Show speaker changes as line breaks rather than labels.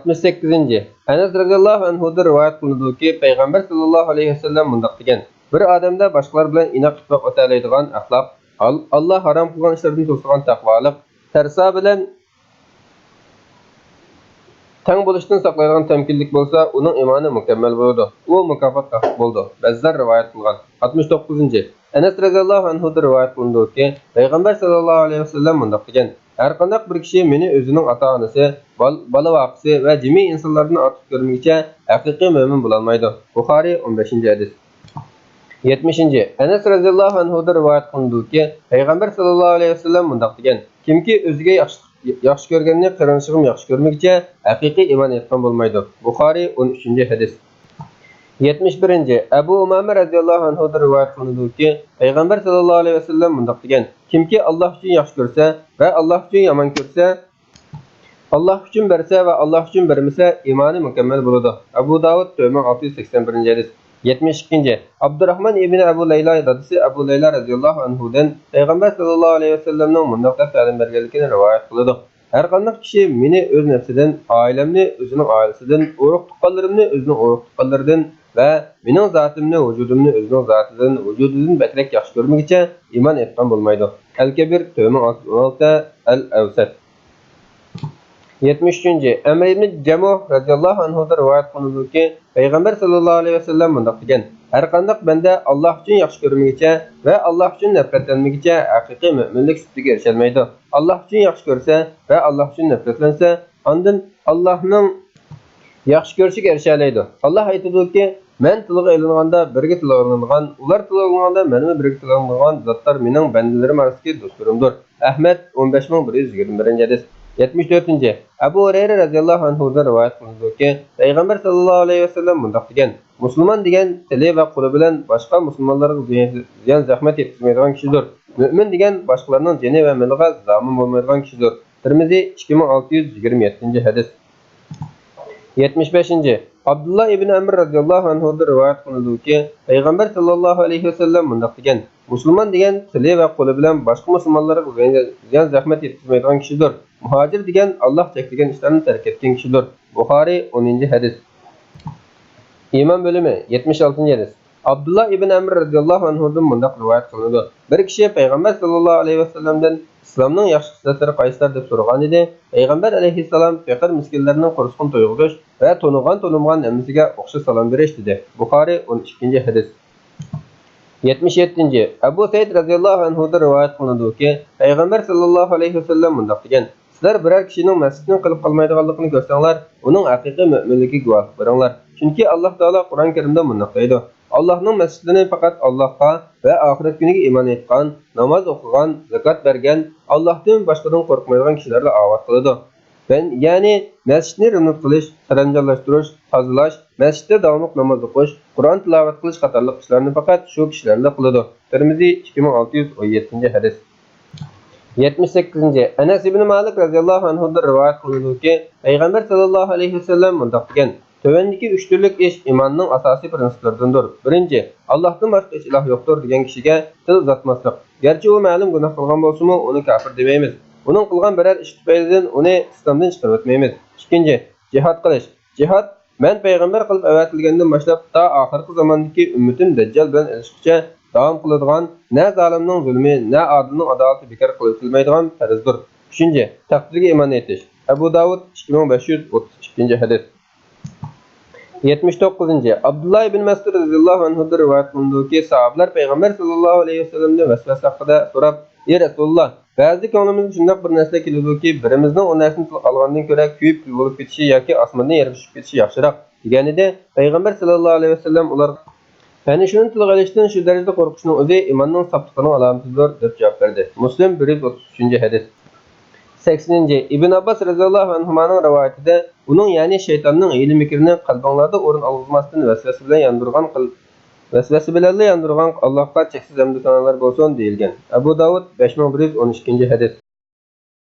68. Anas radhiyallohu anhudan rivoyat qilinadiki, payg'ambar sallallohu alayhi vasallam mundaq degan: bir odamda boshqalar bilan inoq ittifoq o'talaydigan axloq, Alloh harom qilgan ishlardan to'sigan taqvoliq, tarso bilan tang bo'lishdan saqlaydigan tamkinlik bo'lsa, uning iymoni mukammal bo'ladi. U mukofot haq bo'ldi. Bazzar rivoyat qilgan. 69. Anas radhiyallohu anhudan rivoyat qilinadiki, payg'ambar sallallohu alayhi vasallam mundaq degan: har qanday bir kishi meni o'zining ota-onasi, bola vaqisi va jami insonlarni ortiq ko'rmaguncha haqiqiy mo'min bo'la olmaydi. Buxoriy 15-hadis. 70. Anas radhiyallohu anhudan rivoyat qilinadiki, payg'ambar sallallohu alayhi vasallam mundaq degan: kimki o'ziga yaxshi ko'rganni qarinishig'im yaxshi ko'rmaguncha haqiqiy iymon etgan bo'lmaydi. Buxoriy 13-hadis. 71. Abu Umama radhiyallohu anhudan rivoyat qilinadiki, payg'ambar sallallohu alayhi vasallam mundaq degan: kimki Alloh uchun yaxshi ko'rsa va Alloh uchun yomon ko'rsa, Alloh uchun bersa va Alloh uchun bermasa, iymoni mukammal bo'ladi. Abu Davud 681-hadis. 72. Abdurrahman ibn Abu Layla dadisi Abu Layla radhiyallohu anhudan payg'ambar sallallohu alayhi vasallamning mundaq deb ta'lim berganligini rivoyat qiladi: har qanday kishi meni o'z nafsidan, oilamni o'zining oilasidan, urug' tuqqanlarimni o'zining urug' tuqqanlaridan va mening zotimni, vujudimni o'zining zotidan, vujudidan bakrak yaxshi ko'rmaguncha iymon etgan bo'lmaydi. Al-Kabir 16, Al-Awsat. 73. Amr ibn Jamuh radhiyallohu anhudan rivoyat qilinadiki, payg'ambar sallallohu alayhi vasallam mundaq degan: har qanday banda Alloh uchun yaxshi ko'rmaguncha va Alloh uchun nafratlanmaguncha haqiqiy mo'minlik sifatiga erisha olmaydi. Alloh uchun yaxshi ko'rsa va Alloh uchun nafratlansa, ondan Allohning yaxshi ko'rishiga erisha oladi. Alloh aytadiki, men tilga ilinganda birga tilga ilingan, ular tilga ilinganda menimi birga tilga ilingan zotlar mening bandalarim orasidagi do'stlarimdir. Ahmad 15121-hadis. 74. Abu Hurayra radhiyallohu anhudan rivoyat qilinadiki, payg'ambar sallallohu alayhi vasallam mundaq degan: musulmon degan tili va qo'li bilan boshqa musulmonlarga ziyon zahmat yetkazmaydigan kishidir. Mu'min degan boshqalarning jini va moliga zomin bo'lmaydigan kishidir. Tirmiziy 2627-hadis. 75. Abdullah ibn Amr radhiyallohu anhudan rivoyat qilinadiki, payg'ambar sallallohu alayhi vasallam mundaq degan: musulmon degan tili va qo'li bilan boshqa musulmonlarga ziyon zahmat yetkazmaydigan kishidir. Muhojir degan Alloh cheklagan ishlarni tark etgan kishidir. Buxoriy 10-hadis. Iymon bo'limi 76-hadis. Abdullah ibn Amr radhiyallohu anhudan mundaq rivoyat qilinadi: bir kishi payg'ambar sallallohu alayhi vasallamdan islomning yaxshi xislatlari qaysilar deb so'ragan edi. Payg'ambar alayhissalom faqir miskinlarning qursqini to'yg'ish va to'nimgan namsiga o'xshash salom berish dedi. Buxoriy 12-hadis. 77. Abu Said radhiyallohu anhudan rivoyat qilinadiki, payg'ambar sallallohu alayhi vasallam mundaq degan: sizlar biror kishining masjidni qilib qolmaydiganligini ko'rsanglar, uning haqiqiy mo'minligiga guvohlik beringlar. Chunki Alloh taolo Qur'on Karimda mundaq deydi: Allohning masjidini faqat Allohga va oxirat kuniga iymon etgan, namoz o'qigan, zakot bergan, Allohdan boshqadan qo'rqmaydigan kishilarga obod qiladi. Ya'ni masjidni rimnut qilish, saranjonlashtirish, tozalash, masjidda davomli namoz o'qish, Qur'on tilovat qilish qatorliq ishlarni faqat shu kishilarla qiladi. Tirmiziy 2617-hadis. 78. Anas ibn Malik radhiyallohu anhudan rivoyat qilinadiki, payg'ambar sallallohu alayhi vasallam mundaq degan: tövendeki üç türlük iş imanның asasi prinsipleridandir. Birinci, Allah'tan başka hiç ilah yoktur degan kishiga til uzatmaslik. Gerçi o ma'lum gunoh qilgan bo'lsa-mu, uni kafir demaymiz. Uning qilgan biror ish tufaylidan uni islomdan chiqarib o'tmaymiz. Ikkinchi, jihad qilish. Jihad men payg'ambar qilib avatilgandan boshlab ta oxirgi zamondagi ummatim Dajjal bilan ilishqicha davom qiladigan, na zolimning zulmi, na odilning adolati bekor qilinmaydigan farzdir. Uchinchi, taqdirga iymon etish. Abu Davud 2532-hadis. 79. Abdullah ibn Mas'ud radhiyallohu anhudan rivoyat qilindiki, sahobalar payg'ambar sallallohu alayhi vasallamdan vasvasa haqida so'rab, "Ey Rasululloh, ba'zi ko'nglimizga shunday bir narsa keladiki, birimizning o narsani olgandan ko'ra kuyib bo'lib ketishi yoki osmondan yerga tushib ketishi yaxshiroq" deganida, payg'ambar sallallohu alayhi vasallam ularga "Ana shuni tilga olishdan shu darajada qo'rqishning o'zi iymonning soptiqligining alomatidir" deb javob berdi. Muslim 133-hadis. 80. İbn Abbas radhiyallohu anhu'ning rivoyatida uning ya'ni shaytonning hiyla mikrini qalbinglarda o'rin olmasdan vasvasa bilan yandurgan Allohga cheksiz hamd sanolar bo'lsin deyilgan. Abu Davud 5112-hadis.